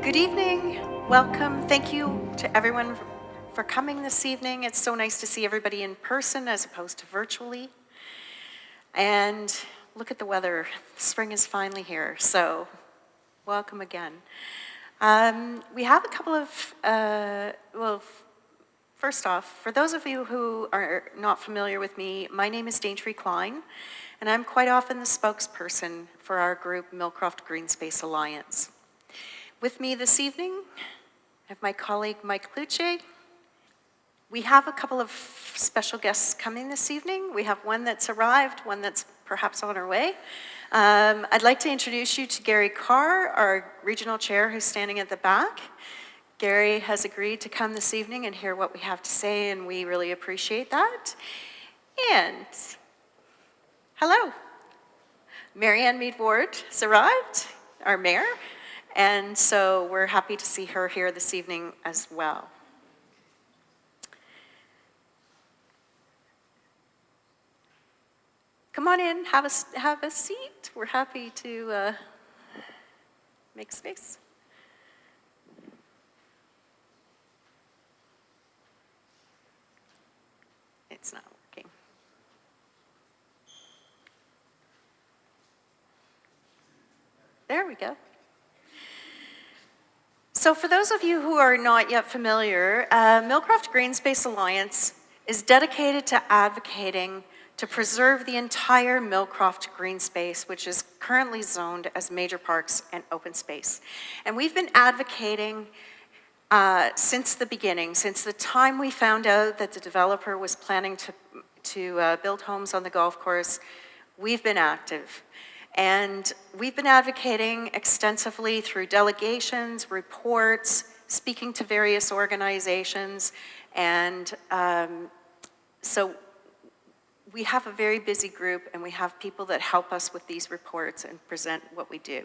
Good evening, welcome. Thank you to everyone for coming this evening. It's so nice to see everybody in person as opposed to virtually. And look at the weather, spring is finally here, so welcome again. We have a couple of, first off, for those of you who are not familiar with me, my name is Daintree Klein, and I'm quite often the spokesperson for our group, Millcroft Greenspace Alliance. With me this evening, I have my colleague, Mike Cluche. We have a couple of special guests coming this evening. We have one that's arrived, one that's perhaps on her way. I'd like to introduce you to Gary Carr, our regional chair, who's standing at the back. Gary has agreed to come this evening and hear what we have to say, and we really appreciate that. And, hello. Marianne Mead-Ward has arrived, our mayor. And so we're happy to see her here this evening as well. Come on in, have a seat. We're happy to make space. It's not working. There we go. So for those of you who are not yet familiar, Millcroft Greenspace Alliance is dedicated to advocating to preserve the entire Millcroft Greenspace, which is currently zoned as major parks and open space. And we've been advocating since the beginning, since the time we found out that the developer was planning to build homes on the golf course. We've been active. And we've been advocating extensively through delegations, reports, speaking to various organizations, and so we have a very busy group, and we have people that help us with these reports and present what we do.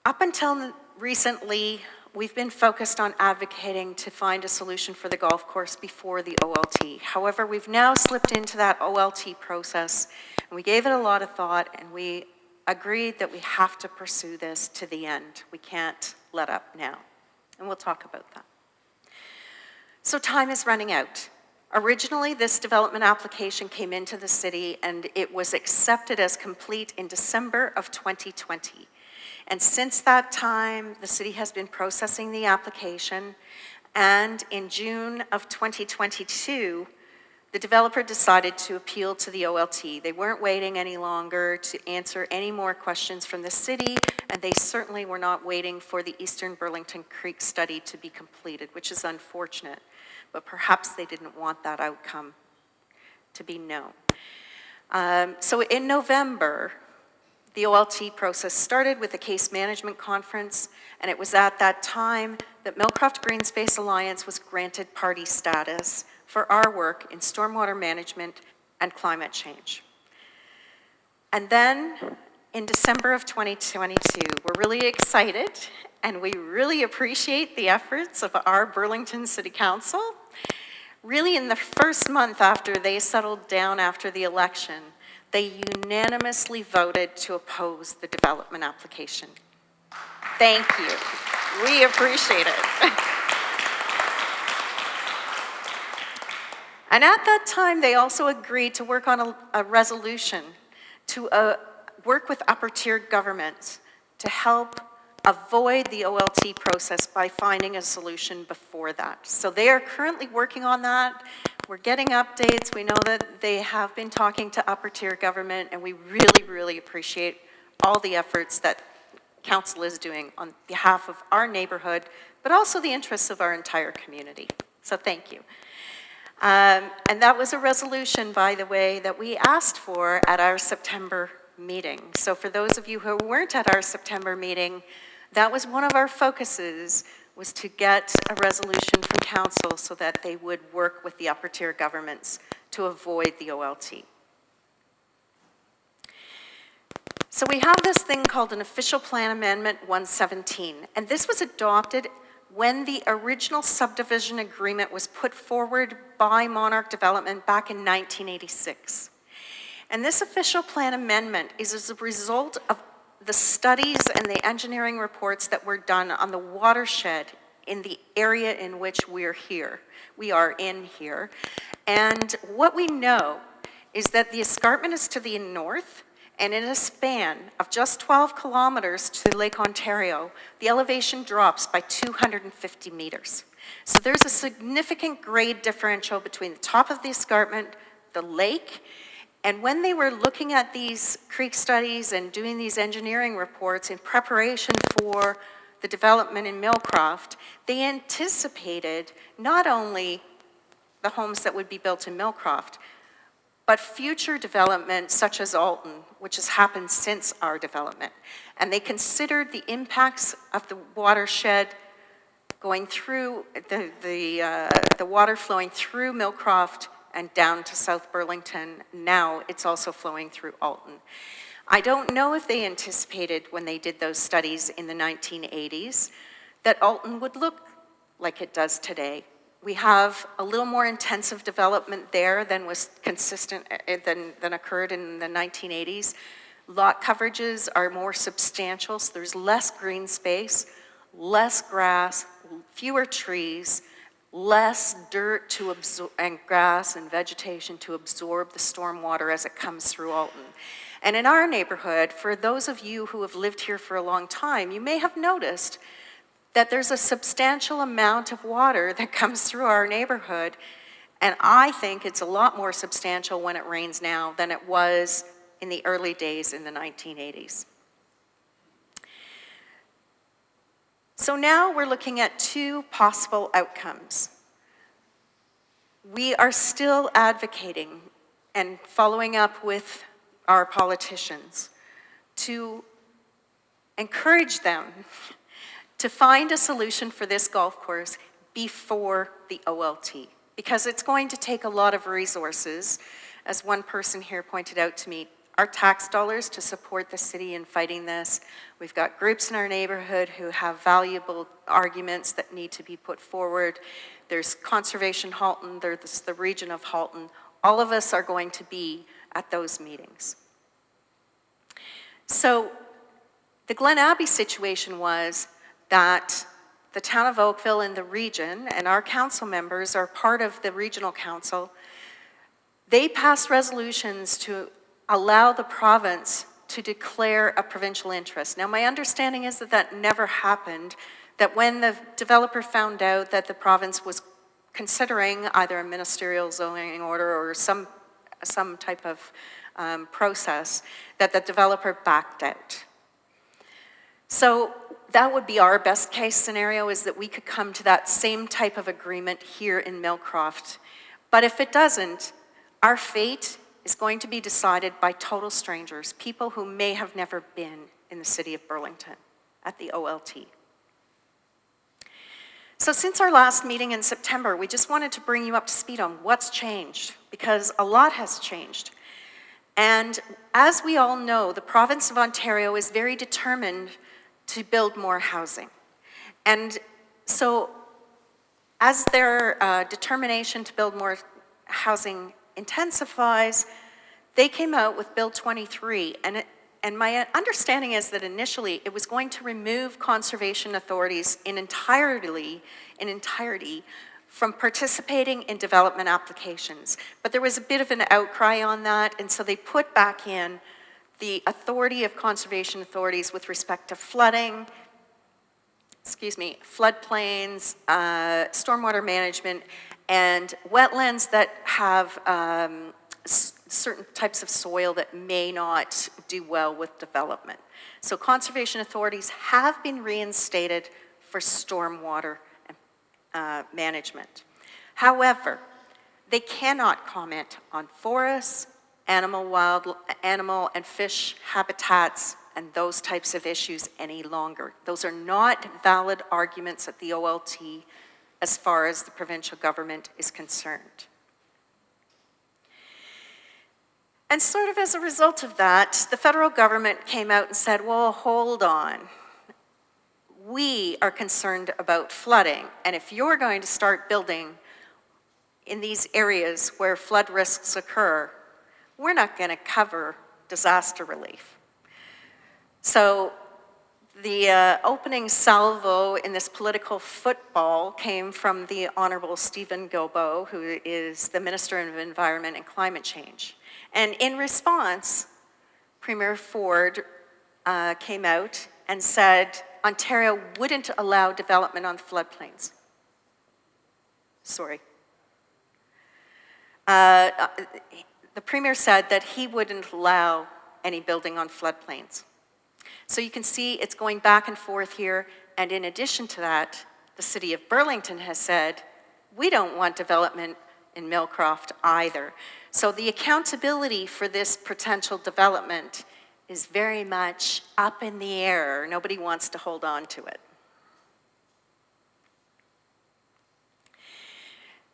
Up until recently, we've been focused on advocating to find a solution for the golf course before the OLT. However, we've now slipped into that OLT process, and we gave it a lot of thought, and we agreed that we have to pursue this to the end. We can't let up now, and we'll talk about that. So time is running out. Originally, this development application came into the city, and it was accepted as complete in December of 2020. And since that time, the city has been processing the application, and in June of 2022, the developer decided to appeal to the OLT. They weren't waiting any longer to answer any more questions from the city, and they certainly were not waiting for the Eastern Burlington Creek study to be completed, which is unfortunate, but perhaps they didn't want that outcome to be known. So in November, the OLT process started with a case management conference, and it was at that time that Millcroft Greenspace Alliance was granted party status for our work in stormwater management and climate change. And then in December of 2022, we're really excited, and we really appreciate the efforts of our Burlington City Council. Really, in the first month after they settled down after the election, they unanimously voted to oppose the development application. Thank you. We appreciate it. And at that time, they also agreed to work on a resolution to work with upper-tier governments to help avoid the OLT process by finding a solution before that. So they are currently working on that. We're getting updates. We know that they have been talking to upper-tier government, and we really, really appreciate all the efforts that Council is doing on behalf of our neighborhood, but also the interests of our entire community. So thank you. And that was a resolution, by the way, that we asked for at our September meeting. So for those of you who weren't at our September meeting, that was one of our focuses, was to get a resolution from Council so that they would work with the upper tier governments to avoid the OLT. So we have this thing called an Official Plan Amendment 117, and this was adopted when the original subdivision agreement was put forward by Monarch Development back in 1986. And this official plan amendment is as a result of the studies and the engineering reports that were done on the watershed in the area in which we are in here. And what we know is that the escarpment is to the north, and in a span of just 12 kilometers to Lake Ontario, the elevation drops by 250 meters. So there's a significant grade differential between the top of the escarpment, the lake, and when they were looking at these creek studies and doing these engineering reports in preparation for the development in Millcroft, they anticipated not only the homes that would be built in Millcroft, but future development such as Alton, which has happened since our development. And they considered the impacts of the watershed going through, the water flowing through Millcroft and down to South Burlington. Now it's also flowing through Alton. I don't know if they anticipated when they did those studies in the 1980s that Alton would look like it does today. We have a little more intensive development there than was consistent, than occurred in the 1980s. Lot coverages are more substantial, so there's less green space, less grass, fewer trees, less dirt to absorb, and grass and vegetation to absorb the storm water as it comes through Alton. And in our neighborhood, for those of you who have lived here for a long time, you may have noticed that there's a substantial amount of water that comes through our neighborhood, and I think it's a lot more substantial when it rains now than it was in the early days in the 1980s. So now we're looking at two possible outcomes. We are still advocating and following up with our politicians to encourage them to find a solution for this golf course before the OLT, because it's going to take a lot of resources, as one person here pointed out to me, our tax dollars to support the city in fighting this. We've got groups in our neighborhood who have valuable arguments that need to be put forward. There's Conservation Halton, there's the region of Halton. All of us are going to be at those meetings. So the Glen Abbey situation was that the town of Oakville and the region, and our council members are part of the regional council, they passed resolutions to allow the province to declare a provincial interest. Now, my understanding is that that never happened, that when the developer found out that the province was considering either a ministerial zoning order or some type of process, that the developer backed out. So that would be our best case scenario, is that we could come to that same type of agreement here in Millcroft. But if it doesn't, our fate is going to be decided by total strangers, people who may have never been in the city of Burlington at the OLT. So since our last meeting in September, we just wanted to bring you up to speed on what's changed, because a lot has changed. And as we all know, the province of Ontario is very determined to build more housing. And so as their determination to build more housing intensifies, they came out with Bill 23, and my understanding is that initially it was going to remove conservation authorities in entirety from participating in development applications. But there was a bit of an outcry on that, and so they put back in the authority of conservation authorities with respect to flooding, floodplains, stormwater management, and wetlands that have certain types of soil that may not do well with development. So conservation authorities have been reinstated for stormwater management. However, they cannot comment on forests, animal and fish habitats, and those types of issues any longer. Those are not valid arguments at the OLT as far as the provincial government is concerned. And sort of as a result of that, the federal government came out and said, well, hold on. We are concerned about flooding, and if you're going to start building in these areas where flood risks occur, we're not going to cover disaster relief. So the opening salvo in this political football came from the Honorable Stephen Guilbeault, who is the Minister of Environment and Climate Change. And in response, Premier Ford came out and said Ontario wouldn't allow development on the floodplains. Sorry. The Premier said that he wouldn't allow any building on floodplains. So you can see it's going back and forth here, and in addition to that, the City of Burlington has said, we don't want development in Millcroft either. So the accountability for this potential development is very much up in the air. Nobody wants to hold on to it.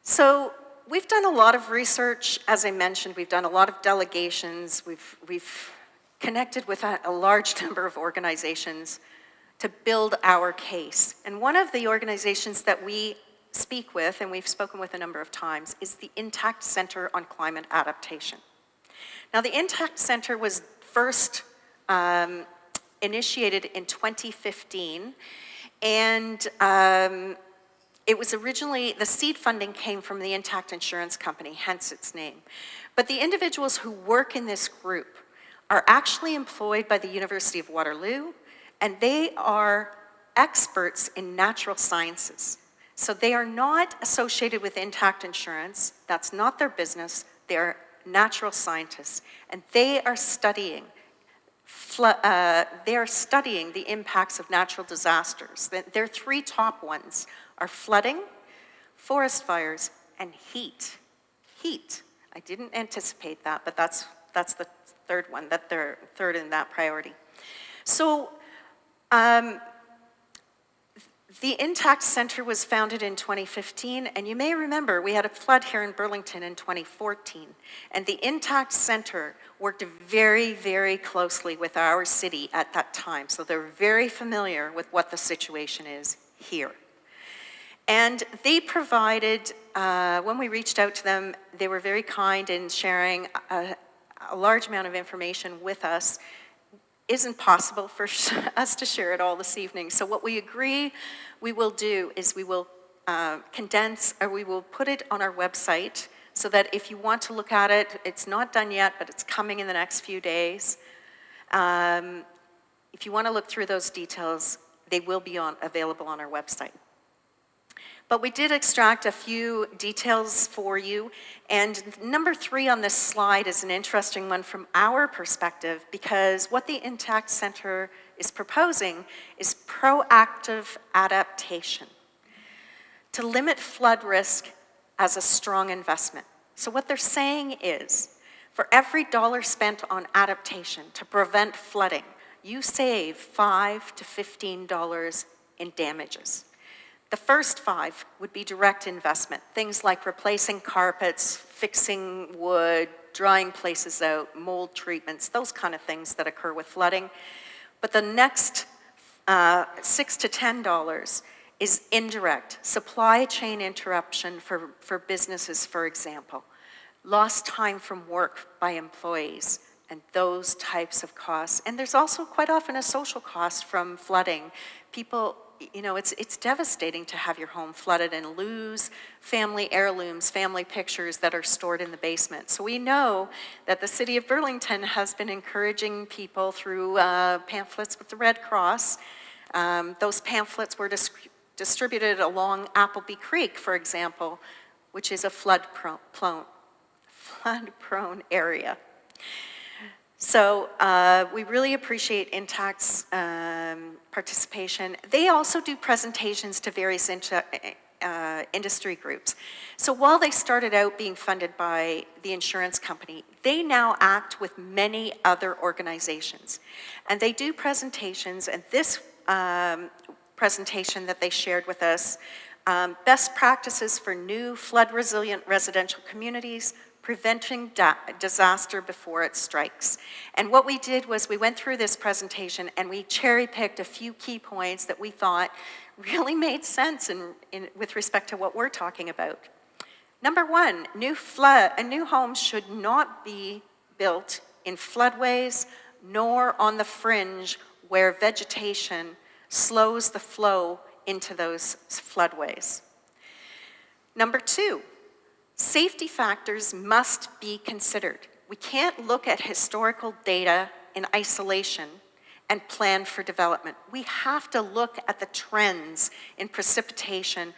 So we've done a lot of research. As I mentioned, we've done a lot of delegations. We've connected with a large number of organizations to build our case. And one of the organizations that we speak with, and we've spoken with a number of times, is the Intact Center on Climate Adaptation. Now, the Intact Center was first initiated in 2015, and it was originally, the seed funding came from the Intact Insurance Company, hence its name. But the individuals who work in this group are actually employed by the University of Waterloo, and they are experts in natural sciences. So they are not associated with Intact Insurance. That's not their business. They are natural scientists, and they are studying the impacts of natural disasters. Their three top ones are flooding, forest fires, and heat. Heat. I didn't anticipate that, but that's the third one, that they're third in that priority. So the Intact Center was founded in 2015, and you may remember we had a flood here in Burlington in 2014, and the Intact Center worked very, very closely with our city at that time, so they're very familiar with what the situation is here. And they provided, when we reached out to them, they were very kind in sharing a large amount of information with us. Isn't possible for us to share it all this evening. So what we agree we will do is we will condense, or we will put it on our website so that if you want to look at it, it's not done yet, but it's coming in the next few days. If you want to look through those details, they will be available on our website. But we did extract a few details for you, and number 3 on this slide is an interesting one from our perspective, because what the Intact Center is proposing is proactive adaptation to limit flood risk as a strong investment. So what they're saying is, for every dollar spent on adaptation to prevent flooding, you save $5 to $15 in damages. The first 5 would be direct investment, things like replacing carpets, fixing wood, drying places out, mold treatments, those kind of things that occur with flooding. But the next $6 to $10 is indirect, supply chain interruption for businesses, for example, lost time from work by employees, and those types of costs. And there's also quite often a social cost from flooding. People, you know, it's devastating to have your home flooded and lose family heirlooms, family pictures that are stored in the basement. So we know that the City of Burlington has been encouraging people through pamphlets with the Red Cross. Those pamphlets were distributed along Appleby Creek, for example, which is a flood-prone area. So we really appreciate Intact's participation. They also do presentations to various industry groups. So while they started out being funded by the insurance company, they now act with many other organizations. And they do presentations, and this presentation that they shared with us, best practices for new flood-resilient residential communities, preventing disaster before it strikes. And what we did was we went through this presentation and we cherry-picked a few key points that we thought really made sense with respect to what we're talking about. Number 1, a new home should not be built in floodways nor on the fringe where vegetation slows the flow into those floodways. Number two, safety factors must be considered. We can't look at historical data in isolation and plan for development. We have to look at the trends in precipitation,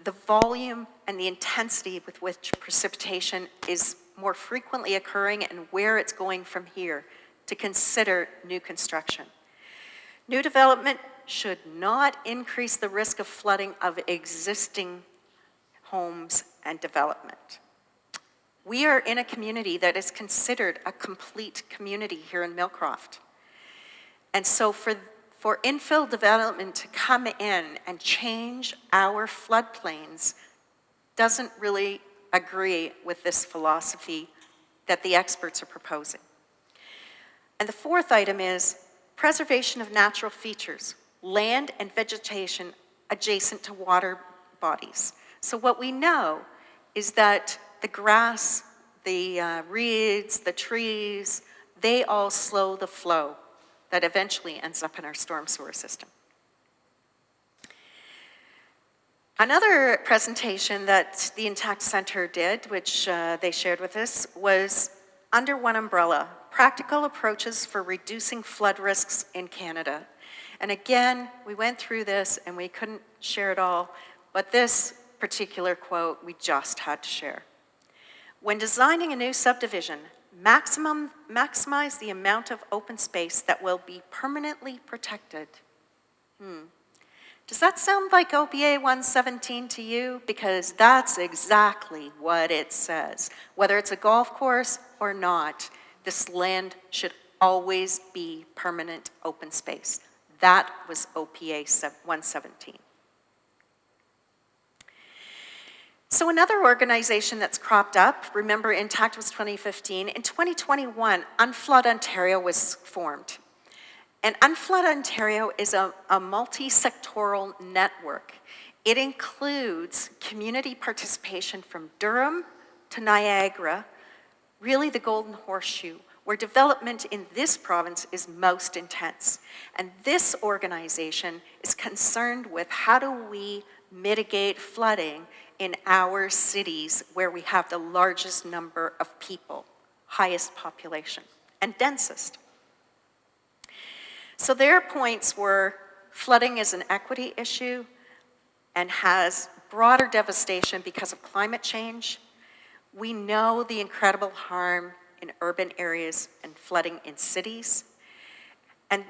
the volume and the intensity with which precipitation is more frequently occurring and where it's going from here to consider new construction. New development should not increase the risk of flooding of existing homes and development. We are in a community that is considered a complete community here in Millcroft. And so for infill development to come in and change our floodplains doesn't really agree with this philosophy that the experts are proposing. And the fourth item is preservation of natural features, land and vegetation adjacent to water bodies. So what we know is that the grass, the reeds, the trees, they all slow the flow that eventually ends up in our storm sewer system. Another presentation that the Intact Center did, which they shared with us, was under one umbrella, practical approaches for reducing flood risks in Canada. And again, we went through this and we couldn't share it all, but this particular quote we just had to share. When designing a new subdivision, maximize the amount of open space that will be permanently protected. Does that sound like OPA 117 to you? Because that's exactly what it says. Whether it's a golf course or not, this land should always be permanent open space. That was OPA 117. So another organization that's cropped up, remember Intact was 2015, in 2021, Unflood Ontario was formed. And Unflood Ontario is a multi-sectoral network. It includes community participation from Durham to Niagara, really the Golden Horseshoe, where development in this province is most intense. And this organization is concerned with how do we mitigate flooding in our cities where we have the largest number of people, highest population, and densest. So their points were flooding is an equity issue and has broader devastation because of climate change. We know the incredible harm in urban areas and flooding in cities. And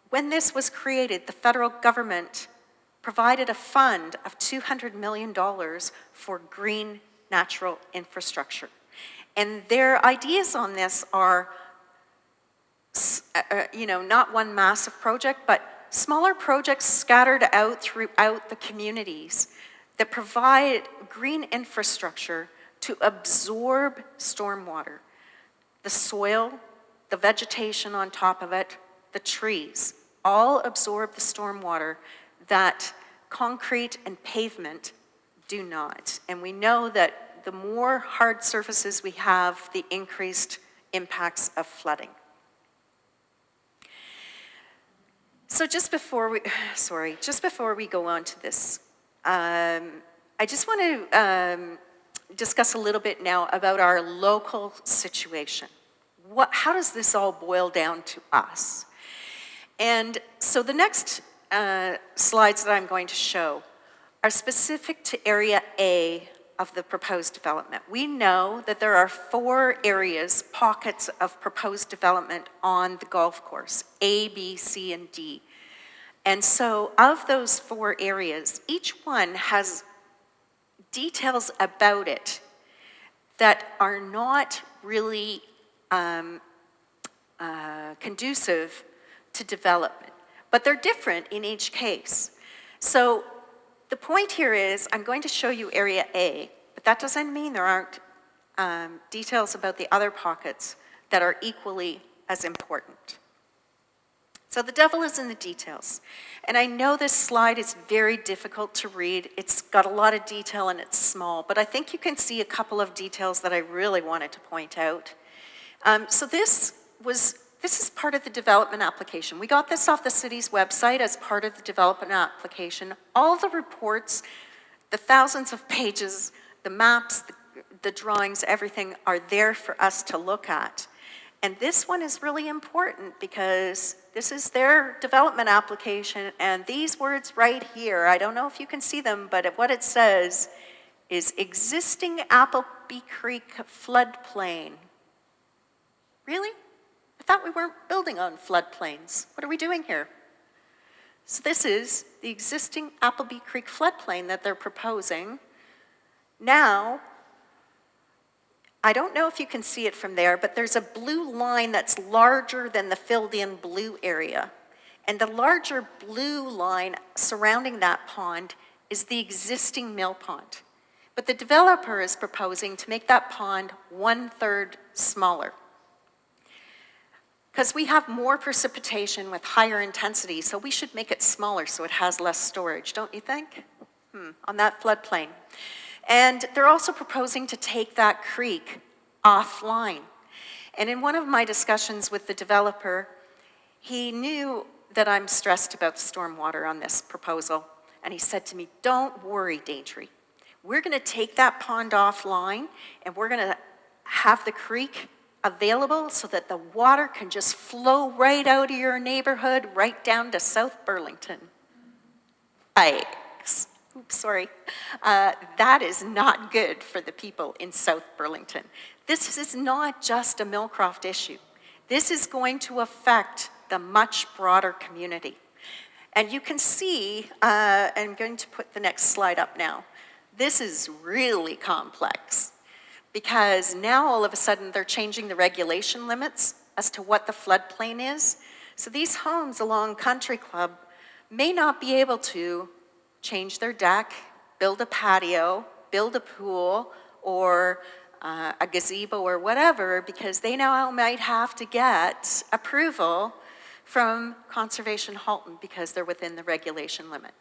when this was created, the federal government provided a fund of $200 million for green natural infrastructure. And their ideas on this are not one massive project, but smaller projects scattered out throughout the communities that provide green infrastructure to absorb stormwater, the soil, the vegetation on top of it, the trees, all absorb the stormwater that concrete and pavement do not. And we know that the more hard surfaces we have, the increased impacts of flooding. So just before we go on to this, I just want to discuss a little bit now about our local situation. How does this all boil down to us? And so the next slides that I'm going to show are specific to Area A of the proposed development. We know that there are 4 areas, pockets of proposed development on the golf course, A, B, C, and D. And so of those 4 areas, each one has details about it that are not really conducive to development, but they're different in each case. So the point here is I'm going to show you Area A, but that doesn't mean there aren't details about the other pockets that are equally as important. So the devil is in the details. And I know this slide is very difficult to read. It's got a lot of detail and it's small, but I think you can see a couple of details that I really wanted to point out. So this was this is part of the development application. We got this off the city's website as part of the development application. All the reports, the thousands of pages, the maps, the drawings, everything are there for us to look at. And this one is really important because this is their development application, and these words right here, I don't know if you can see them, but what it says is existing Appleby Creek floodplain. Really? I thought we weren't building on floodplains. What are we doing here? So this is the existing Appleby Creek floodplain that they're proposing. Now, I don't know if you can see it from there, but there's a blue line that's larger than the filled-in blue area. And the larger blue line surrounding that pond is the existing mill pond. But the developer is proposing to make that pond 1/3 smaller. Because we have more precipitation with higher intensity, so we should make it smaller so it has less storage, don't you think? On that floodplain. And they're also proposing to take that creek offline. And in one of my discussions with the developer, he knew that I'm stressed about the stormwater on this proposal. And he said to me, don't worry, Daintree. We're going to take that pond offline, and we're going to have the creek available so that the water can just flow right out of your neighborhood, right down to South Burlington. Yikes. Oops, sorry. That is not good for the people in South Burlington. This is not just a Millcroft issue. This is going to affect the much broader community. And you can see, I'm going to put the next slide up now. This is really complex because now all of a sudden they're changing the regulation limits as to what the floodplain is. So these homes along Country Club may not be able to change their deck, build a patio, build a pool, or a gazebo or whatever, because they now might have to get approval from Conservation Halton because they're within the regulation limit.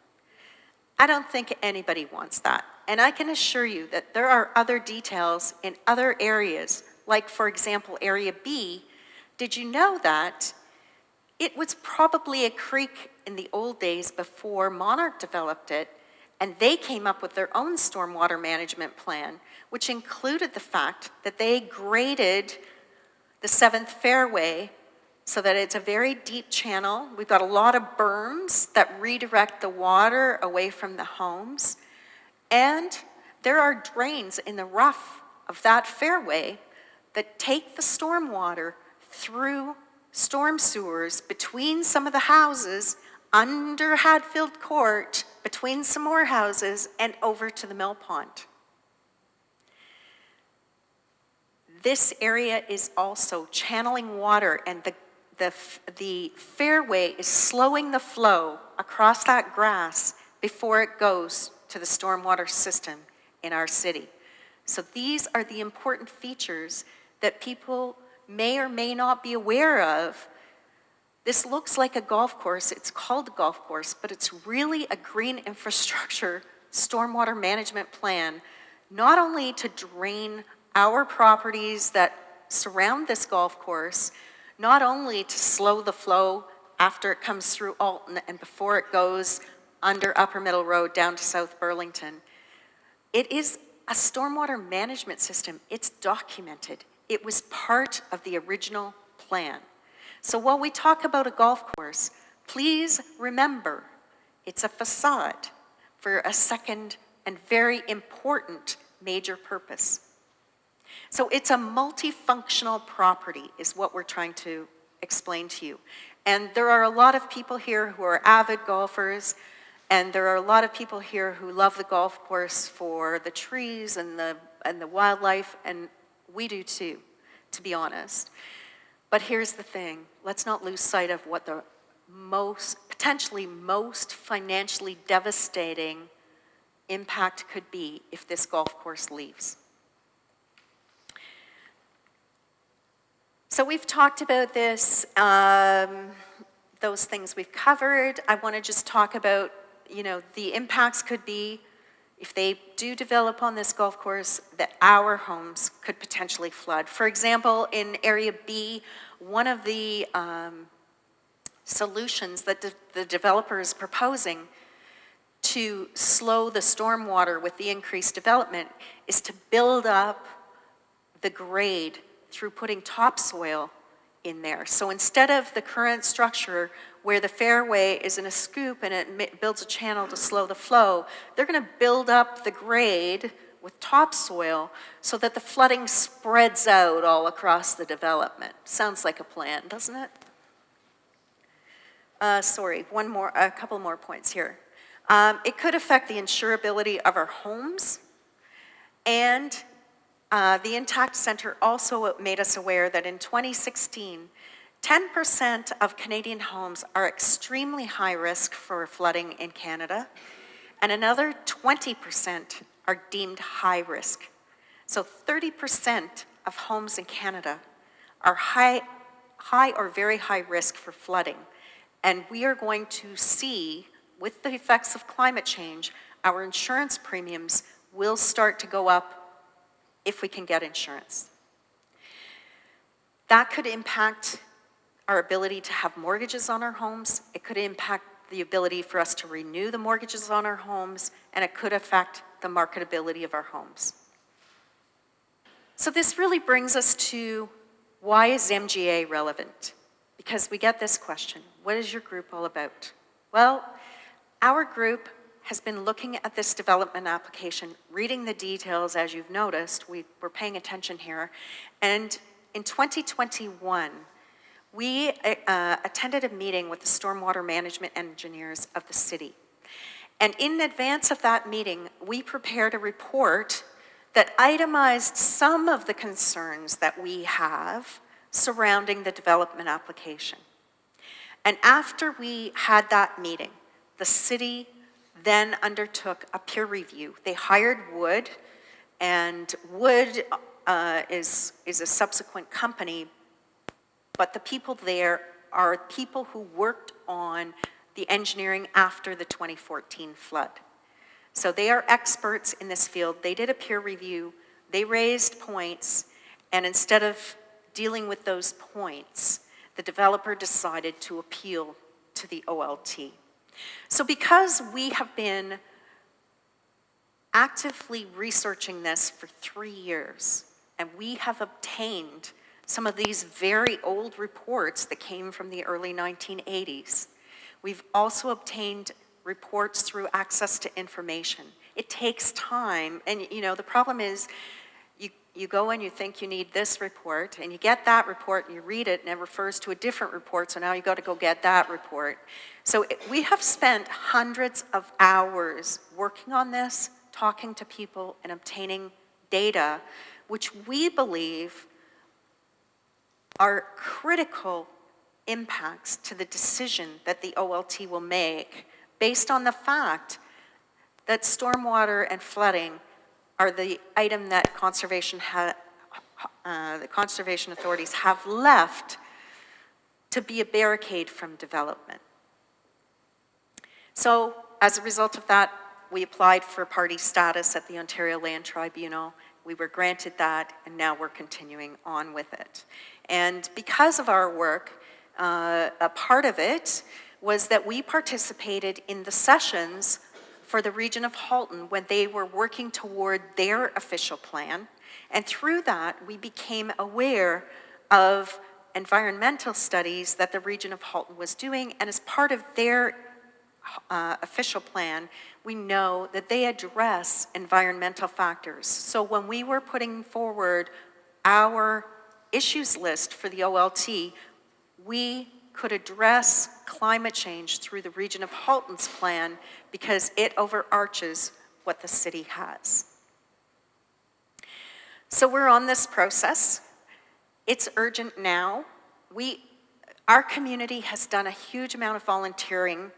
I don't think anybody wants that. And I can assure you that there are other details in other areas, like for example, Area B. Did you know that it was probably a creek in the old days before Monarch developed it, and they came up with their own stormwater management plan, which included the fact that they graded the 7th fairway so that it's a very deep channel. We've got a lot of berms that redirect the water away from the homes. And there are drains in the rough of that fairway that take the stormwater through storm sewers between some of the houses, under Hadfield Court, between some more houses, and over to the mill pond. This area is also channeling water, and the fairway is slowing the flow across that grass before it goes to the stormwater system in our city. So these are the important features that people may or may not be aware of. This looks like a golf course. It's called a golf course, but it's really a green infrastructure stormwater management plan, not only to drain our properties that surround this golf course, not only to slow the flow after it comes through Alton and before it goes under Upper Middle Road down to South Burlington. It is a stormwater management system. It's documented. It was part of the original plan. So while we talk about a golf course, please remember it's a facade for a second and very important major purpose. So it's a multifunctional property is what we're trying to explain to you. And there are a lot of people here who are avid golfers, and there are a lot of people here who love the golf course for the trees and the wildlife, and we do too, to be honest. But here's the thing, let's not lose sight of what the potentially most financially devastating impact could be if this golf course leaves. So we've talked about this, those things we've covered. I want to just talk about, the impacts could be, if they do develop on this golf course, that our homes could potentially flood. For example, in Area B, one of the solutions that the developer is proposing to slow the stormwater with the increased development is to build up the grade through putting topsoil in there. So instead of the current structure where the fairway is in a scoop and it builds a channel to slow the flow, they're going to build up the grade with topsoil so that the flooding spreads out all across the development. Sounds like a plan, doesn't it? Sorry, a couple more points here. It could affect the insurability of our homes, and the Intact Center also made us aware that in 2016, 10% of Canadian homes are extremely high risk for flooding in Canada, and another 20% are deemed high risk. So 30% of homes in Canada are high or very high risk for flooding. And we are going to see, with the effects of climate change, our insurance premiums will start to go up if we can get insurance. That could impact our ability to have mortgages on our homes. It could impact the ability for us to renew the mortgages on our homes, and it could affect the marketability of our homes. So this really brings us to, why is MGA relevant? Because we get this question, what is your group all about? Well, our group has been looking at this development application, reading the details, as you've noticed, we're paying attention here, and in 2021, we attended a meeting with the stormwater management engineers of the city. And in advance of that meeting, we prepared a report that itemized some of the concerns that we have surrounding the development application. And after we had that meeting, the city then undertook a peer review. They hired Wood, and Wood is a subsequent company, but the people there are people who worked on the engineering after the 2014 flood. So they are experts in this field. They did a peer review, they raised points, and instead of dealing with those points, the developer decided to appeal to the OLT. So because we have been actively researching this for 3 years, and we have obtained some of these very old reports that came from the early 1980s, we've also obtained reports through access to information. It takes time, and you know, the problem is, you go and you think you need this report, and you get that report, and you read it, and it refers to a different report, so now you got to go get that report. So we have spent hundreds of hours working on this, talking to people, and obtaining data, which we believe are critical impacts to the decision that the OLT will make, based on the fact that stormwater and flooding are the item that the conservation authorities have left to be a barricade from development. So as a result of that, we applied for party status at the Ontario Land Tribunal. We were granted that, and now we're continuing on with it. And because of our work, a part of it was that we participated in the sessions for the region of Halton when they were working toward their official plan. And through that, we became aware of environmental studies that the region of Halton was doing. And as part of their official plan, we know that they address environmental factors. So when we were putting forward our issues list for the OLT, we could address climate change through the region of Halton's plan because it overarches what the city has. So we're on this process. It's urgent now. Our community has done a huge amount of volunteering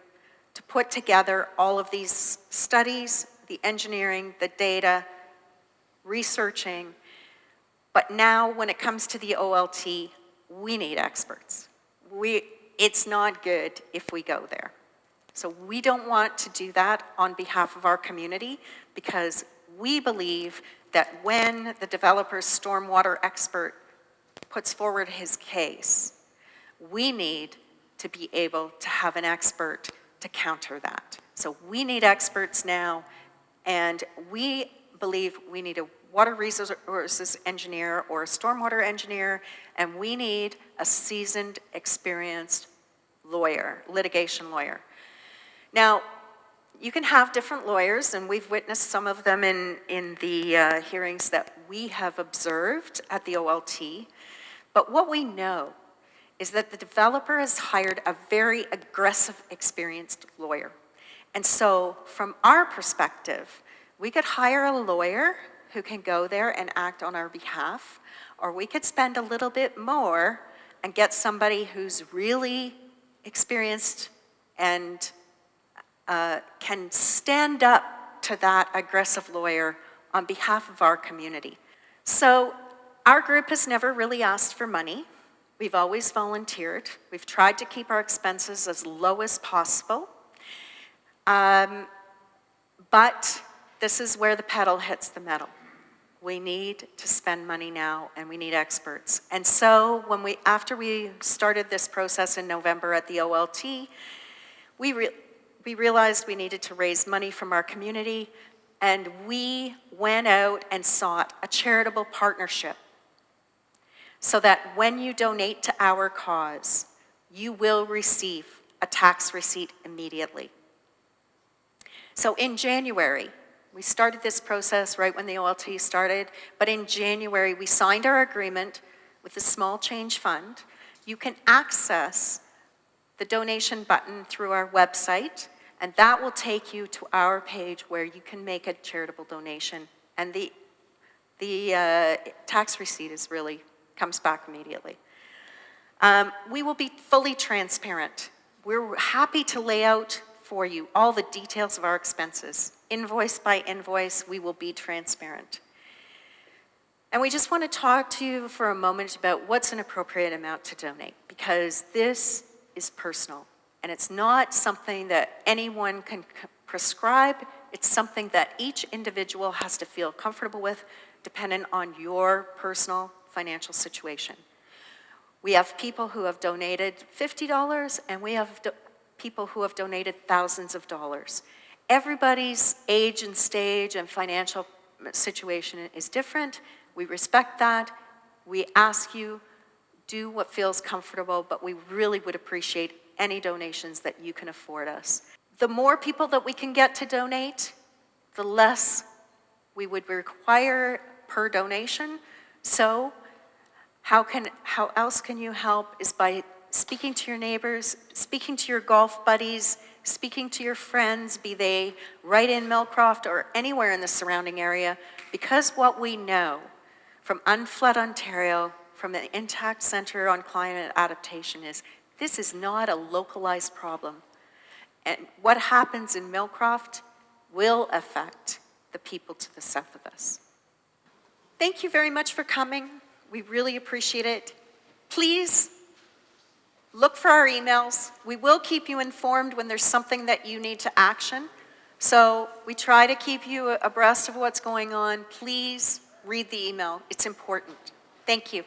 to put together all of these studies, the engineering, the data, researching. But now when it comes to the OLT, we need experts. It's not good if we go there. So we don't want to do that on behalf of our community because we believe that when the developer's stormwater expert puts forward his case, we need to be able to have an expert to counter that. So we need experts now, and we believe we need a water resources engineer or a stormwater engineer, and we need a seasoned, experienced lawyer, litigation lawyer. Now, you can have different lawyers, and we've witnessed some of them in the hearings that we have observed at the OLT. But what we know is that the developer has hired a very aggressive, experienced lawyer. And so, from our perspective, we could hire a lawyer who can go there and act on our behalf, or we could spend a little bit more and get somebody who's really experienced and can stand up to that aggressive lawyer on behalf of our community. So our group has never really asked for money. We've always volunteered. We've tried to keep our expenses as low as possible. But this is where the pedal hits the metal. We need to spend money now, and we need experts. And so after we started this process in November at the OLT, we realized we needed to raise money from our community, and we went out and sought a charitable partnership so that when you donate to our cause, you will receive a tax receipt immediately. So in January, we started this process right when the OLT started, but in January, we signed our agreement with the Small Change Fund. You can access the donation button through our website, and that will take you to our page where you can make a charitable donation. And the tax receipt comes back immediately. We will be fully transparent. We're happy to lay out for you all the details of our expenses. Invoice by invoice, we will be transparent. And we just want to talk to you for a moment about what's an appropriate amount to donate, because this is personal, and it's not something that anyone can prescribe. It's something that each individual has to feel comfortable with, dependent on your personal financial situation. We have people who have donated $50, and we have people who have donated thousands of dollars. Everybody's age and stage and financial situation is different. We respect that. We ask you, do what feels comfortable, but we really would appreciate any donations that you can afford us. The more people that we can get to donate, the less we would require per donation. So how else can you help is by speaking to your neighbors, speaking to your golf buddies, speaking to your friends, be they right in Millcroft or anywhere in the surrounding area, because what we know from Unflood Ontario, from the Intact Centre on Climate Adaptation is this is not a localized problem. And what happens in Millcroft will affect the people to the south of us. Thank you very much for coming. We really appreciate it. Please look for our emails. We will keep you informed when there's something that you need to action. So we try to keep you abreast of what's going on. Please read the email. It's important. Thank you.